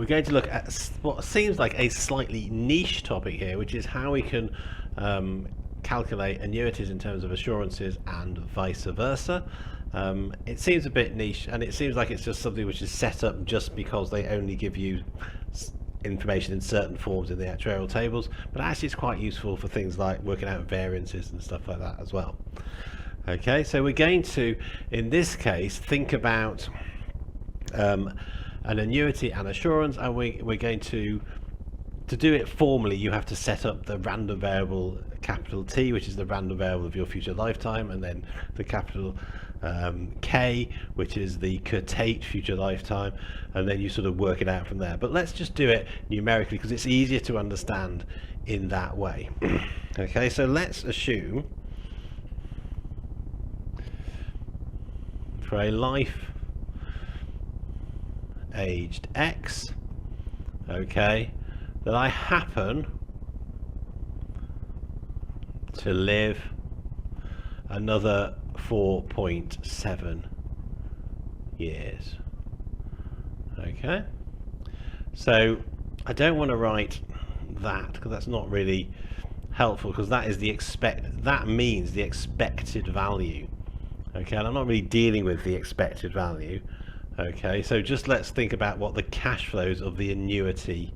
we're going to look at what seems like a slightly niche topic here, which is how we can calculate annuities in terms of assurances and vice versa. It seems a bit niche, and it seems like it's just something which is set up just because they only give you information in certain forms in the actuarial tables, but actually it's quite useful for things like working out variances and stuff like that as well. Okay, so we're going to, in this case, think about an annuity and assurance, and we're going to do it formally. You have to set up the random variable capital T, which is the random variable of your future lifetime, and then the capital K, which is the curtate future lifetime, and then you sort of work it out from there. But let's just do it numerically because it's easier to understand in that way. Okay, so let's assume for a life aged X, okay, that I happen to live another 4.7 years. Okay, so I don't want to write that because that's not really helpful, because that is that means the expected value. Okay, and I'm not really dealing with the expected value. Okay, so just let's think about what the cash flows of the annuity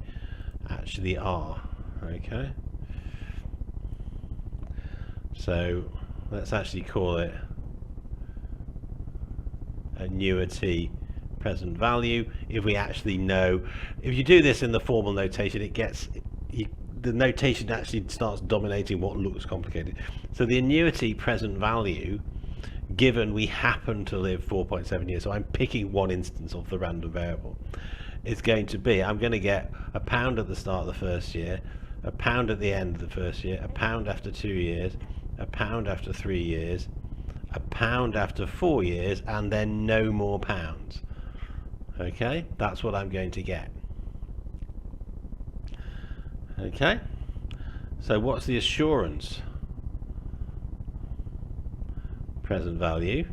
actually are. Okay, so let's actually call it annuity present value. If we actually know, if you do this in the formal notation, it gets the notation actually starts dominating what looks complicated. So the annuity present value, given we happen to live 4.7 years, so I'm picking one instance of the random variable, is going to be, I'm going to get £1 at the start of the first year, £1 at the end of the first year, £1 after 2 years, £1 after 3 years, £1 after 4 years, and then no more pounds. Okay, that's what I'm going to get. Okay, so what's the assurance present value?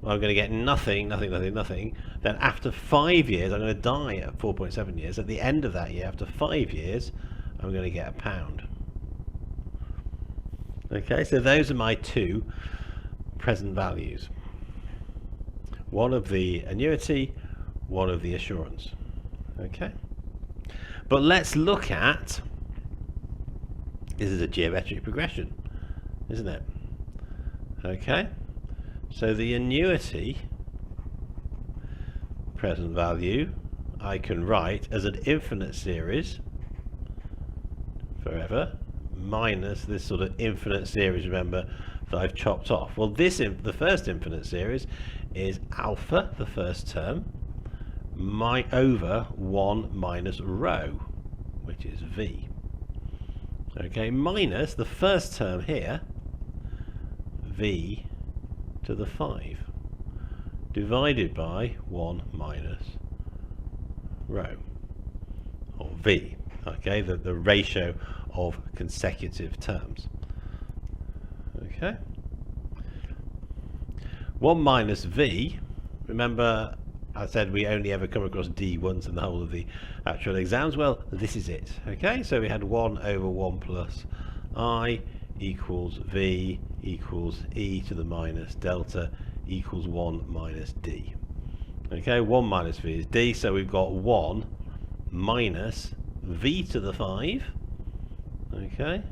Well, I'm going to get nothing, nothing, nothing, nothing. Then after 5 years, I'm going to die at 4.7 years. At the end of that year, after 5 years, I'm going to get £1. Okay, so those are my two present values. One of the annuity, one of the assurance. Okay, but let's look at, this is a geometric progression, isn't it? Okay, so the annuity present value I can write as an infinite series forever, minus this sort of infinite series, remember, that I've chopped off. Well, the first infinite series is alpha, the first term, over 1 minus rho, which is v. Okay, minus the first term here, v to the 5, divided by 1 minus rho, or v. Okay, the ratio of consecutive terms. Okay, 1 minus v, remember I said we only ever come across d once in the whole of the actual exams. Well, this is it. Okay, so we had 1 over 1 plus I equals v equals e to the minus delta equals 1 minus d. Okay, 1 minus v is d, so we've got 1 minus v to the 5, okay,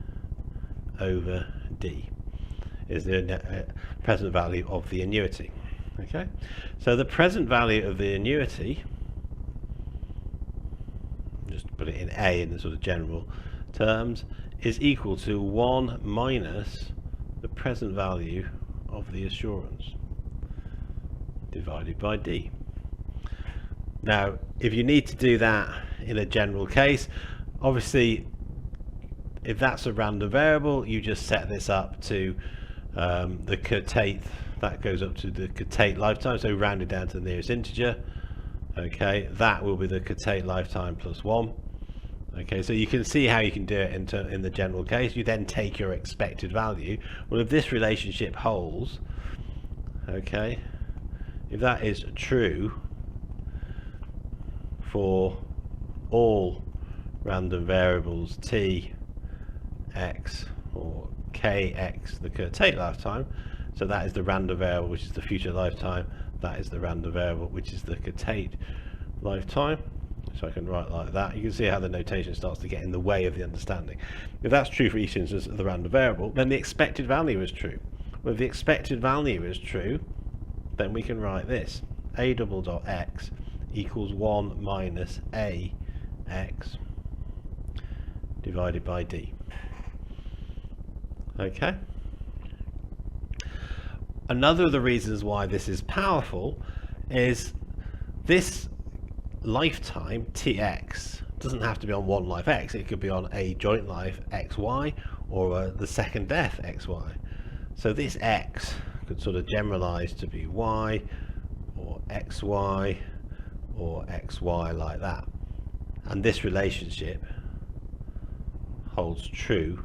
over d is the present value of the annuity. Okay, so the present value of the annuity, just put it in A in the sort of general terms, is equal to 1 minus the present value of the assurance divided by D. Now, if you need to do that in a general case, obviously, if that's a random variable, you just set this up to the curtate, that goes up to the curtate lifetime, so rounded down to the nearest integer. Okay, that will be the curtate lifetime plus 1. Okay, so you can see how you can do it in the general case. You then take your expected value. Well, if this relationship holds, okay, if that is true for all random variables t, x, or kx, the curtailed lifetime. So that is the random variable, which is the future lifetime. That is the random variable, which is the curtailed lifetime. So I can write like that. You can see how the notation starts to get in the way of the understanding. If that's true for each instance of the random variable, then the expected value is true. Well, if the expected value is true, then we can write this: a double dot x equals 1 minus a x divided by d. Okay. Another of the reasons why this is powerful is this lifetime tx doesn't have to be on one life x. It could be on a joint life xy, or the second death xy. So this x could sort of generalize to be y, or xy, or xy, like that. And this relationship holds true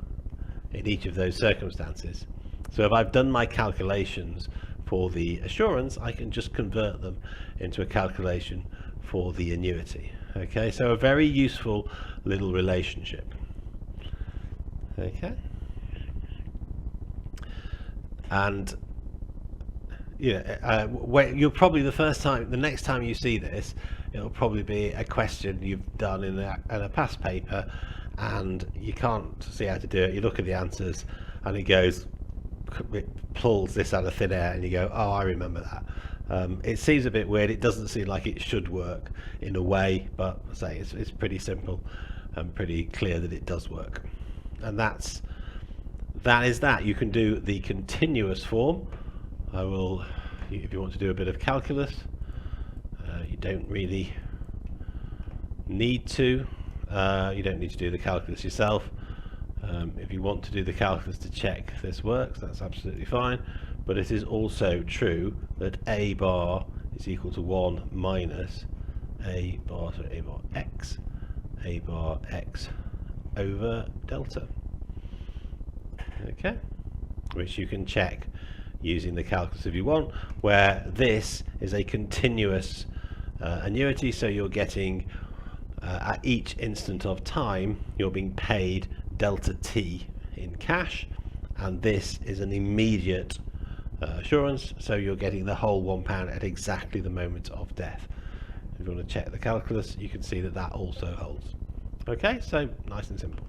in each of those circumstances. So if I've done my calculations for the assurance, I can just convert them into a calculation for the annuity. Okay, so a very useful little relationship. Okay, and you'll probably, the next time you see this, it'll probably be a question you've done in a past paper, and you can't see how to do it. You look at the answers, and it pulls this out of thin air, and you go, oh, I remember that. It seems a bit weird. It doesn't seem like it should work in a way, but say it's pretty simple and pretty clear that it does work. And that is that. You can do the continuous form. If you want to do a bit of calculus, you don't really need to. You don't need to do the calculus yourself. If you want to do the calculus to check this works, that's absolutely fine. But it is also true that a bar is equal to 1 minus a bar x over delta. Okay, which you can check using the calculus if you want, where this is a continuous annuity, so you're getting at each instant of time you're being paid delta t in cash, and this is an immediate assurance, so you're getting the whole £1 at exactly the moment of death. If you want to check the calculus, you can see that also holds. Okay, so nice and simple.